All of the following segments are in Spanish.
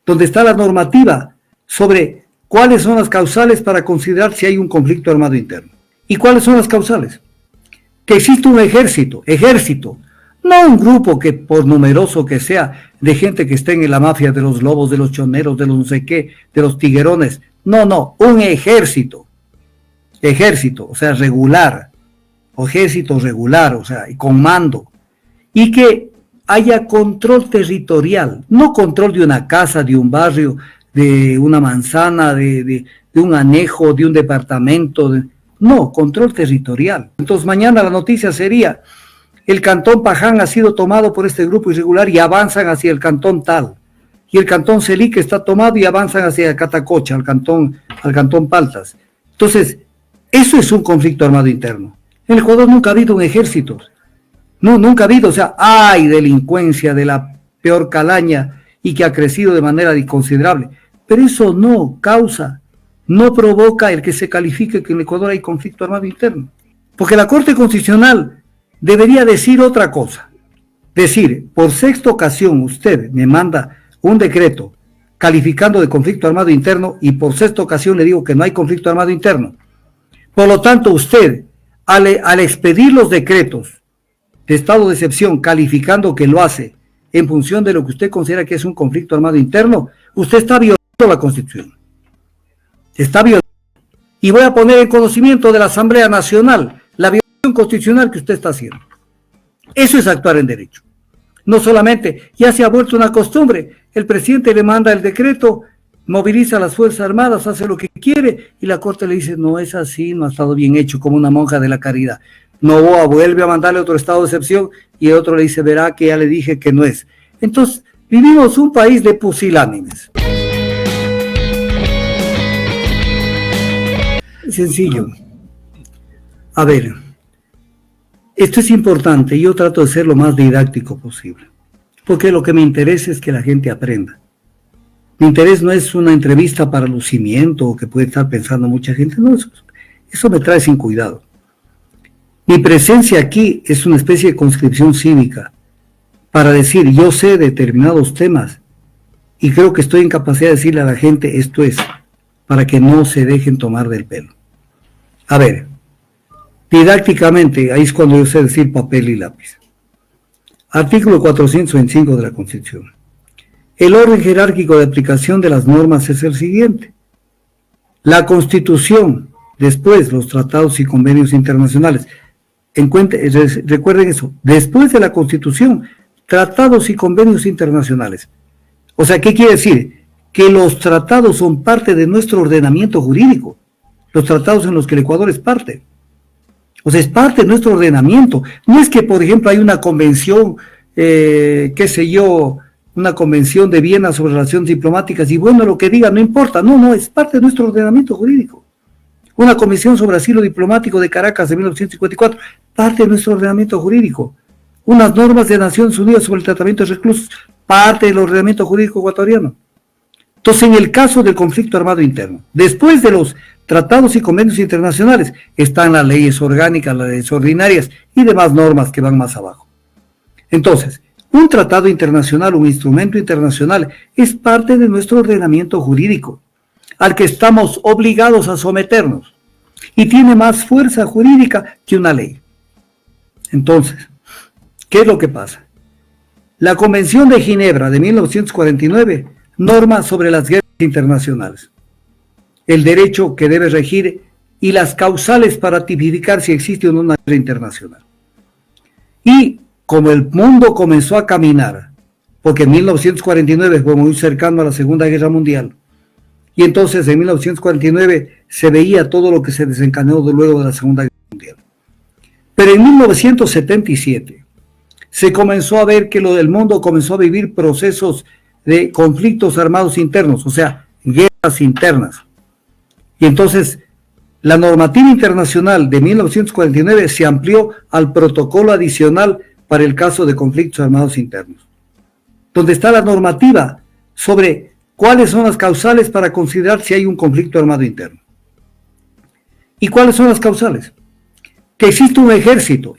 donde está la normativa sobre cuáles son las causales para considerar si hay un conflicto armado interno. ¿Y cuáles son las causales? Que existe un ejército, no un grupo que por numeroso que sea, de gente que esté en la mafia de los lobos, de los choneros, de los no sé qué, de los tiguerones, no, un ejército, o sea, regular, o sea, y con mando, y que haya control territorial, no control de una casa, de un barrio, de una manzana, de un anejo, de un departamento, no, control territorial. Entonces mañana la noticia sería, el cantón Paján ha sido tomado por este grupo irregular y avanzan hacia el cantón tal, y el cantón Celique está tomado y avanzan hacia Catacocha, al cantón Paltas. Entonces, eso es un conflicto armado interno. En el Ecuador nunca ha habido un ejército, no, nunca ha habido, o sea, hay delincuencia de la peor calaña y que ha crecido de manera inconsiderable, pero eso no provoca el que se califique que en el Ecuador hay conflicto armado interno, porque la Corte Constitucional debería decir otra cosa, decir, por sexta ocasión usted me manda un decreto calificando de conflicto armado interno y por sexta ocasión le digo que no hay conflicto armado interno, por lo tanto usted, al expedir los decretos de estado de excepción, calificando que lo hace en función de lo que usted considera que es un conflicto armado interno, usted está violando la Constitución. Está violando. Y voy a poner en conocimiento de la Asamblea Nacional la violación constitucional que usted está haciendo. Eso es actuar en derecho. No solamente, ya se ha vuelto una costumbre, el presidente le manda el decreto, moviliza a las Fuerzas Armadas, hace lo que quiere, y la Corte le dice, no es así, no ha estado bien hecho, como una monja de la caridad. Noboa vuelve a mandarle otro estado de excepción y el otro le dice, verá que ya le dije que no es. Entonces, vivimos un país de pusilánimes. Sencillo. A ver, esto es importante, yo trato de ser lo más didáctico posible, porque lo que me interesa es que la gente aprenda. Mi interés no es una entrevista para lucimiento o que puede estar pensando mucha gente, no, eso me trae sin cuidado. Mi presencia aquí es una especie de conscripción cívica para decir, yo sé determinados temas y creo que estoy en capacidad de decirle a la gente esto es, para que no se dejen tomar del pelo. A ver, didácticamente, ahí es cuando yo sé decir papel y lápiz. Artículo 425 de la Constitución. El orden jerárquico de aplicación de las normas es el siguiente. La Constitución, después los tratados y convenios internacionales. Recuerden eso, después de la Constitución, tratados y convenios internacionales. O sea, ¿qué quiere decir? Que los tratados son parte de nuestro ordenamiento jurídico, los tratados en los que el Ecuador es parte. O sea, es parte de nuestro ordenamiento. No es que, por ejemplo, hay una convención, una convención de Viena sobre relaciones diplomáticas y bueno, lo que diga no importa. No, es parte de nuestro ordenamiento jurídico. Una comisión sobre asilo diplomático de Caracas de 1954, parte de nuestro ordenamiento jurídico. Unas normas de Naciones Unidas sobre el tratamiento de reclusos, parte del ordenamiento jurídico ecuatoriano. Entonces, en el caso del conflicto armado interno, después de los tratados y convenios internacionales, están las leyes orgánicas, las leyes ordinarias y demás normas que van más abajo. Entonces, un tratado internacional, un instrumento internacional, es parte de nuestro ordenamiento jurídico, al que estamos obligados a someternos, y tiene más fuerza jurídica que una ley. Entonces, ¿qué es lo que pasa? La Convención de Ginebra de 1949 norma sobre las guerras internacionales, el derecho que debe regir y las causales para tipificar si existe o no una guerra internacional. Y como el mundo comenzó a caminar, porque en 1949 fue muy cercano a la Segunda Guerra Mundial, y entonces en 1949 se veía todo lo que se desencadenó luego de la Segunda Guerra Mundial. Pero en 1977 se comenzó a ver que el mundo comenzó a vivir procesos de conflictos armados internos, o sea, guerras internas. Y entonces la normativa internacional de 1949 se amplió al protocolo adicional para el caso de conflictos armados internos, donde está la normativa sobre cuáles son las causales para considerar si hay un conflicto armado interno. ¿Y cuáles son las causales? Que existe un ejército,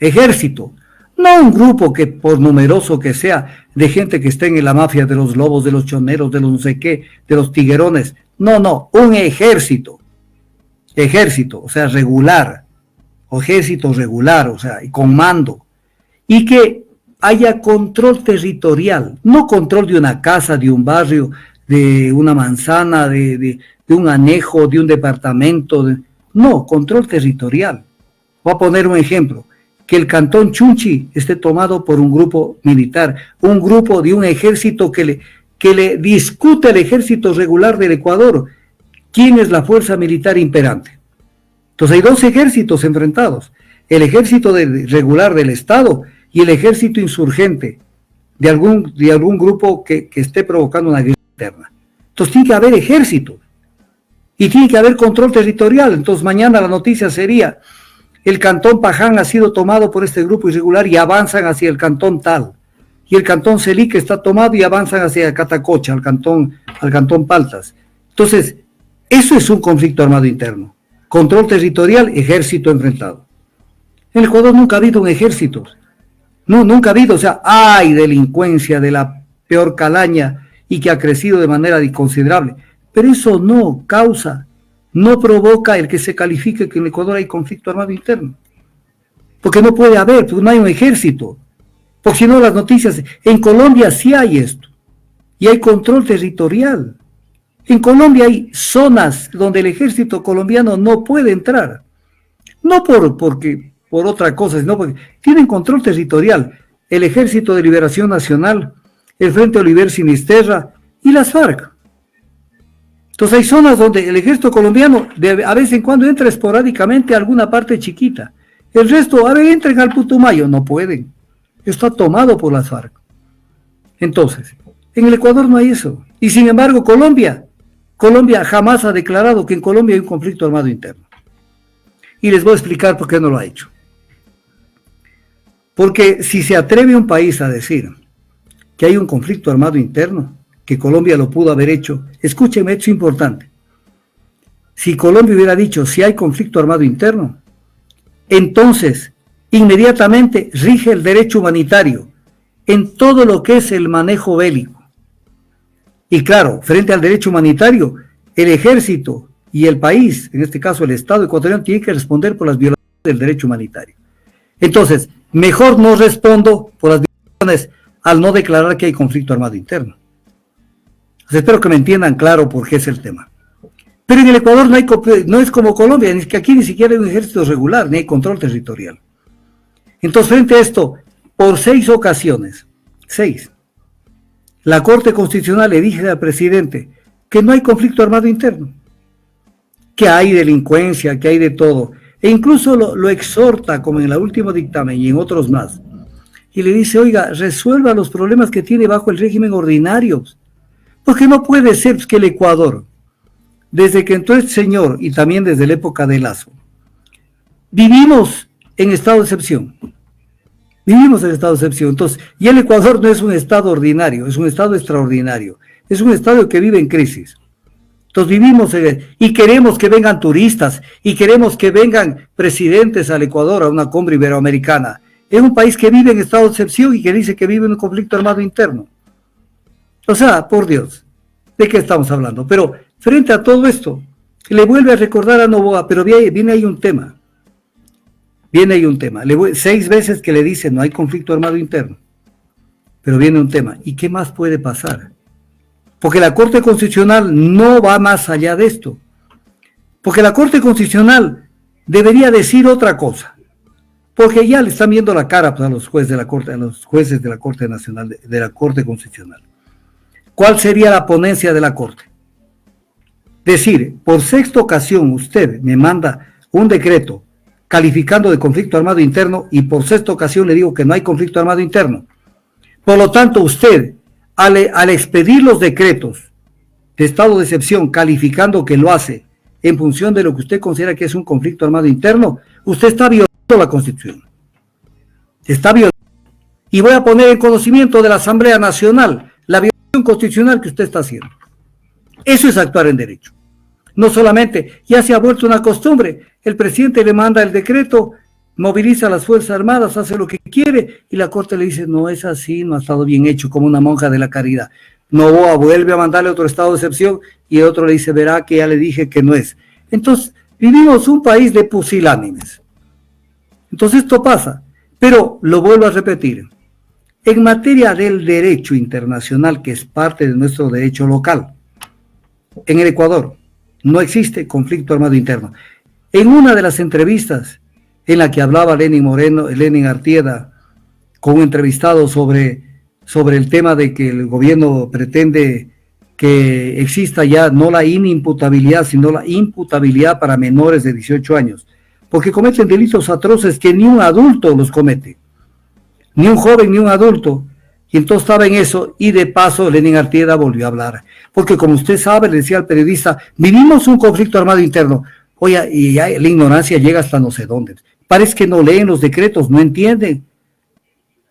No un grupo que, por numeroso que sea, de gente que esté en la mafia de los lobos, de los choneros, de los no sé qué, de los tiguerones. No, un ejército. Ejército, o sea, regular. O ejército regular, o sea, y con mando. Y que haya control territorial, no control de una casa, de un barrio, de una manzana, de un anejo, de un departamento. No, control territorial. Voy a poner un ejemplo. Que el cantón Chunchi esté tomado por un grupo militar, un grupo de un ejército que le discute al ejército regular del Ecuador quién es la fuerza militar imperante. Entonces hay dos ejércitos enfrentados, el ejército regular del Estado y el ejército insurgente de algún grupo que esté provocando una guerra interna. Entonces tiene que haber ejército y tiene que haber control territorial. Entonces mañana la noticia sería: el cantón Paján ha sido tomado por este grupo irregular y avanzan hacia el cantón tal. Y el cantón Celique está tomado y avanzan hacia Catacocha, al cantón Paltas. Entonces, eso es un conflicto armado interno. Control territorial, ejército enfrentado. En el Ecuador nunca ha habido un ejército. No, nunca ha habido. O sea, hay delincuencia de la peor calaña y que ha crecido de manera considerable. Pero eso no causa, no provoca el que se califique que en Ecuador hay conflicto armado interno. Porque no puede haber, porque no hay un ejército. Porque si no las noticias, en Colombia sí hay esto. Y hay control territorial. En Colombia hay zonas donde el ejército colombiano no puede entrar. No por otra cosa, sino porque tienen control territorial. El Ejército de Liberación Nacional, el Frente Oliver Sinisterra y las FARC. Entonces hay zonas donde el ejército colombiano a vez en cuando entra esporádicamente a alguna parte chiquita. El resto, a ver, entren al Putumayo, no pueden. Está tomado por las FARC. Entonces, en el Ecuador no hay eso. Y sin embargo, Colombia jamás ha declarado que en Colombia hay un conflicto armado interno. Y les voy a explicar por qué no lo ha hecho. Porque si se atreve un país a decir que hay un conflicto armado interno, que Colombia lo pudo haber hecho, escúchenme, esto es importante. Si Colombia hubiera dicho si hay conflicto armado interno, entonces inmediatamente rige el derecho humanitario en todo lo que es el manejo bélico. Y claro, frente al derecho humanitario, el ejército y el país, en este caso el Estado ecuatoriano, tiene que responder por las violaciones del derecho humanitario. Entonces, mejor no respondo por las violaciones al no declarar que hay conflicto armado interno. Entonces, espero que me entiendan claro por qué es el tema. Pero en el Ecuador no es como Colombia, que aquí ni siquiera hay un ejército regular, ni hay control territorial. Entonces, frente a esto, por 6 ocasiones, la Corte Constitucional le dije al presidente que no hay conflicto armado interno, que hay delincuencia, que hay de todo, e incluso lo exhorta, como en el último dictamen y en otros más, y le dice: oiga, resuelva los problemas que tiene bajo el régimen ordinario, porque no puede ser que el Ecuador, desde que entró este señor y también desde la época de Lazo, vivimos en estado de excepción. Entonces, y el Ecuador no es un estado ordinario, es un estado extraordinario, es un estado que vive en crisis. Entonces vivimos y queremos que vengan turistas y queremos que vengan presidentes al Ecuador a una cumbre iberoamericana. Es un país que vive en estado de excepción y que dice que vive en un conflicto armado interno. O sea, por Dios, ¿de qué estamos hablando? Pero frente a todo esto, le vuelve a recordar a Noboa, pero viene ahí un tema. 6 veces que le dice no hay conflicto armado interno. Pero viene un tema. ¿Y qué más puede pasar? Porque la Corte Constitucional no va más allá de esto. Porque la Corte Constitucional debería decir otra cosa. Porque ya le están viendo la cara pues, a los jueces de la Corte Nacional, de la Corte Constitucional. ¿Cuál sería la ponencia de la Corte? Decir, por 6ª ocasión usted me manda un decreto calificando de conflicto armado interno y por 6ª ocasión le digo que no hay conflicto armado interno. Por lo tanto, usted, al expedir los decretos de estado de excepción calificando que lo hace en función de lo que usted considera que es un conflicto armado interno, usted está violando la Constitución. Está violando. Y voy a poner en conocimiento de la Asamblea Nacional la violación constitucional que usted está haciendo. Eso es actuar en derecho. No solamente, ya se ha vuelto una costumbre, el presidente le manda el decreto, moviliza a las Fuerzas Armadas, hace lo que quiere, y la Corte le dice, no es así, no ha estado bien hecho, como una monja de la caridad. Noboa vuelve a mandarle otro estado de excepción, y el otro le dice, verá que ya le dije que no es. Entonces, vivimos un país de pusilánimes. Entonces esto pasa, pero lo vuelvo a repetir, en materia del derecho internacional, que es parte de nuestro derecho local, en el Ecuador no existe conflicto armado interno. En una de las entrevistas en la que hablaba Lenin Artieda, con un entrevistado sobre el tema de que el gobierno pretende que exista ya no la inimputabilidad, sino la imputabilidad para menores de 18 años, porque cometen delitos atroces que ni un adulto los comete, ni un joven ni un adulto. Y entonces estaba en eso, y de paso Lenin Artieda volvió a hablar, porque como usted sabe, le decía al periodista, vivimos un conflicto armado interno. Oye, y ya la ignorancia llega hasta no sé dónde. Parece que no leen los decretos, no entienden.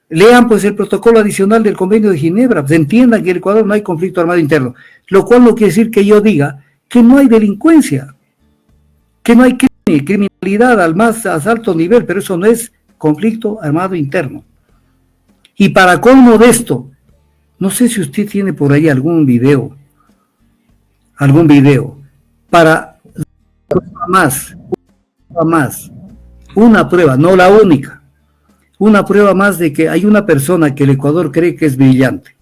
Lean pues el protocolo adicional del Convenio de Ginebra, pues entiendan que en el Ecuador no hay conflicto armado interno, lo cual no quiere decir que yo diga que no hay delincuencia, que no hay criminalidad al más alto nivel, pero eso no es conflicto armado interno. Y para colmo de esto, no sé si usted tiene por ahí algún video, para una prueba, no la única, una prueba más de que hay una persona que el Ecuador cree que es brillante,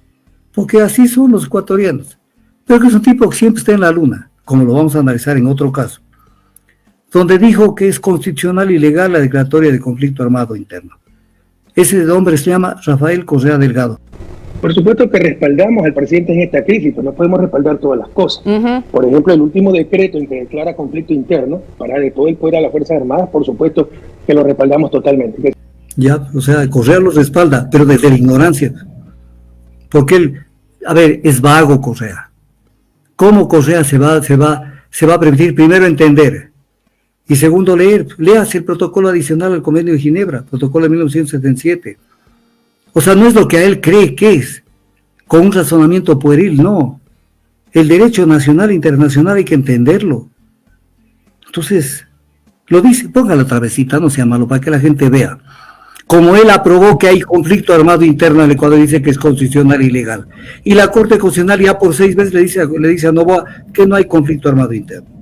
porque así son los ecuatorianos, pero que es un tipo que siempre está en la luna, como lo vamos a analizar en otro caso, donde dijo que es constitucional y legal la declaratoria de conflicto armado interno. Ese hombre se llama Rafael Correa Delgado. Por supuesto que respaldamos al presidente en esta crisis, pero no podemos respaldar todas las cosas. Por ejemplo, el último decreto en que declara conflicto interno para de todo el poder a las Fuerzas Armadas, por supuesto que lo respaldamos totalmente. Ya, o sea, Correa lo respalda, pero desde la ignorancia. Porque él, a ver, es vago Correa. ¿Cómo Correa se va a permitir primero entender? Y segundo, léase el protocolo adicional al Convenio de Ginebra, protocolo de 1977. O sea, no es lo que a él cree que es, con un razonamiento pueril, no. El derecho nacional e internacional hay que entenderlo. Entonces, lo dice, póngala otra vecita, no sea malo, para que la gente vea. Como él aprobó que hay conflicto armado interno en el Ecuador, dice que es constitucional y legal. Y la Corte Constitucional ya por 6 veces le dice a Noboa que no hay conflicto armado interno.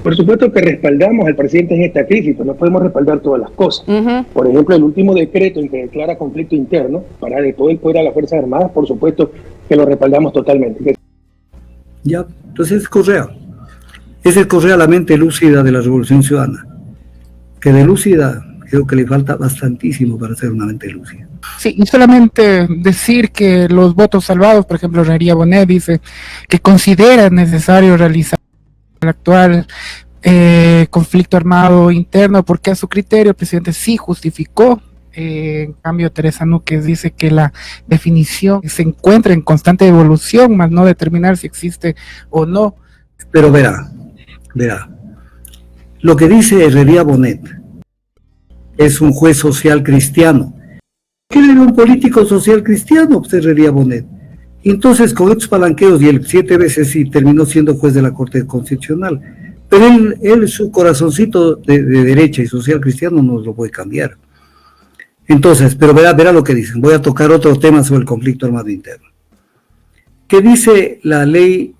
Por supuesto que respaldamos al presidente en esta crisis, pero no podemos respaldar todas las cosas. Por ejemplo, el último decreto en que declara conflicto interno para de todo el poder a las Fuerzas Armadas, por supuesto que lo respaldamos totalmente. Ya, entonces es Correa. Es el Correa la mente lúcida de la Revolución Ciudadana. Que de lúcida creo que le falta bastantísimo para ser una mente lúcida. Sí, y solamente decir que los votos salvados, por ejemplo, Rería Bonet dice que considera necesario realizar el actual conflicto armado interno, porque a su criterio el presidente sí justificó. En cambio, Teresa Núñez dice que la definición se encuentra en constante evolución, más no determinar si existe o no. Pero verá, lo que dice Herrería Bonet es un juez social cristiano. ¿Qué era un político social cristiano? Pues Herrería Bonet. Y entonces con estos palanqueos, y él 7 veces sí terminó siendo juez de la Corte Constitucional, pero él su corazoncito de derecha y social cristiano no lo puede cambiar. Entonces, pero verá lo que dicen. Voy a tocar otro tema sobre el conflicto armado interno. ¿Qué dice la ley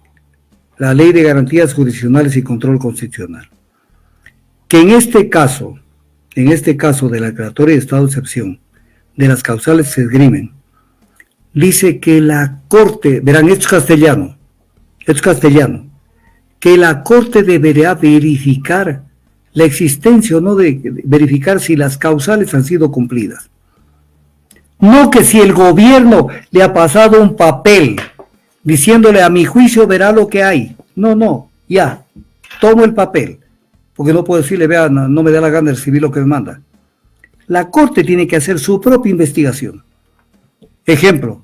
de garantías jurisdiccionales y control constitucional? Que en este caso de la declaratoria de estado de excepción, de las causales que se esgrimen, dice que la Corte, verán, esto es castellano, que la Corte deberá verificar la existencia o no de verificar si las causales han sido cumplidas. No que si el gobierno le ha pasado un papel diciéndole a mi juicio verá lo que hay. No, ya, tomo el papel, porque no puedo decirle, vea, no me da la gana de recibir lo que me manda. La Corte tiene que hacer su propia investigación. Ejemplo,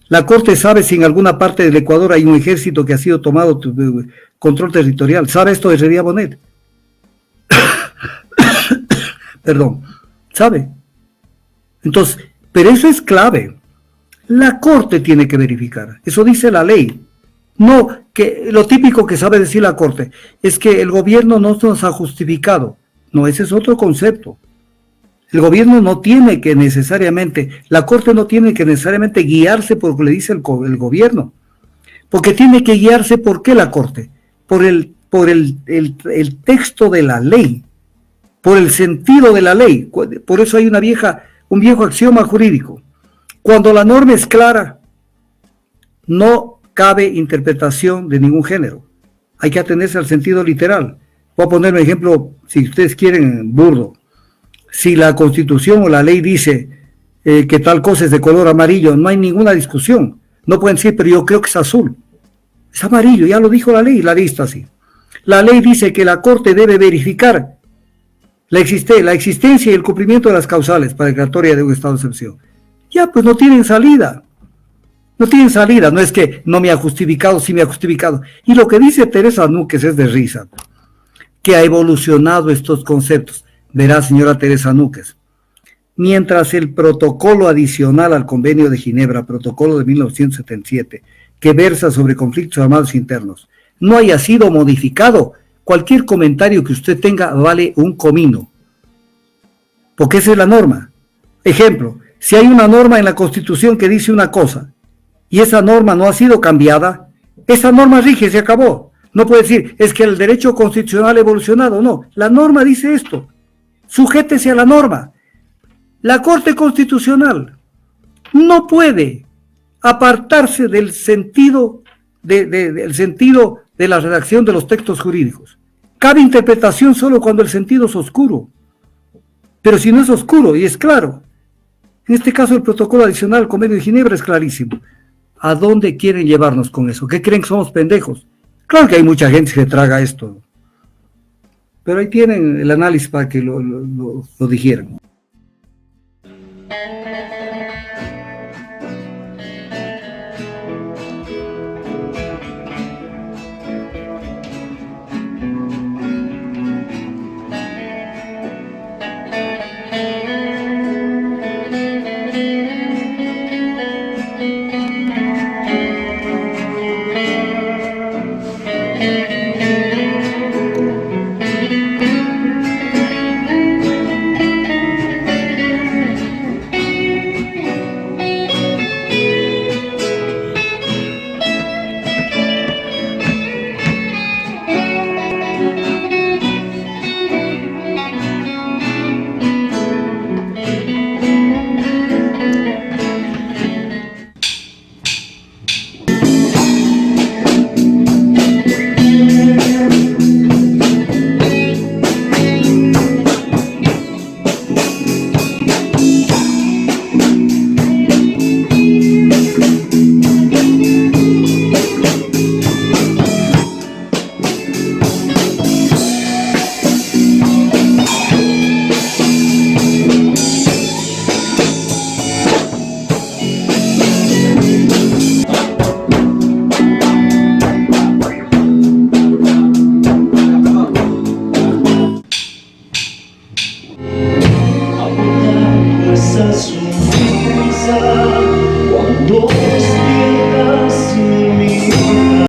la Corte sabe si en alguna parte del Ecuador hay un ejército que ha sido tomado control territorial. ¿Sabe esto de Herrería Bonet? Perdón, ¿sabe? Entonces, pero eso es clave. La Corte tiene que verificar. Eso dice la ley. No, que lo típico que sabe decir la Corte es que el gobierno no nos ha justificado. No, ese es otro concepto. El gobierno no tiene que necesariamente, la Corte no tiene que necesariamente guiarse por lo que le dice el gobierno, porque tiene que guiarse ¿por qué la Corte? Por el texto de la ley, por el sentido de la ley. Por eso hay un viejo axioma jurídico. Cuando la norma es clara, no cabe interpretación de ningún género. Hay que atenerse al sentido literal. Voy a poner un ejemplo, si ustedes quieren, burdo. Si la Constitución o la ley dice que tal cosa es de color amarillo, no hay ninguna discusión. No pueden decir, pero yo creo que es azul. Es amarillo, ya lo dijo la ley está así. La ley dice que la Corte debe verificar la existencia y el cumplimiento de las causales para declaratoria de un estado de excepción. Ya, pues no tienen salida. No tienen salida, no es que no me ha justificado, sí me ha justificado. Y lo que dice Teresa Núquez es de risa, que ha evolucionado estos conceptos. Verá, señora Teresa Núquez, mientras el protocolo adicional al Convenio de Ginebra, protocolo de 1977, que versa sobre conflictos armados internos, no haya sido modificado, cualquier comentario que usted tenga vale un comino, porque esa es la norma. Ejemplo, si hay una norma en la Constitución que dice una cosa, y esa norma no ha sido cambiada, esa norma rige, se acabó. No puede decir, es que el derecho constitucional ha evolucionado, no, la norma dice esto. Sujétese a la norma. La Corte Constitucional no puede apartarse del sentido del sentido de la redacción de los textos jurídicos. Cabe interpretación solo cuando el sentido es oscuro. Pero si no es oscuro y es claro, en este caso el protocolo adicional al Convenio de Ginebra es clarísimo. ¿A dónde quieren llevarnos con eso? ¿Qué creen que somos pendejos? Claro que hay mucha gente que se traga esto. Pero ahí tienen el análisis para que lo digieran.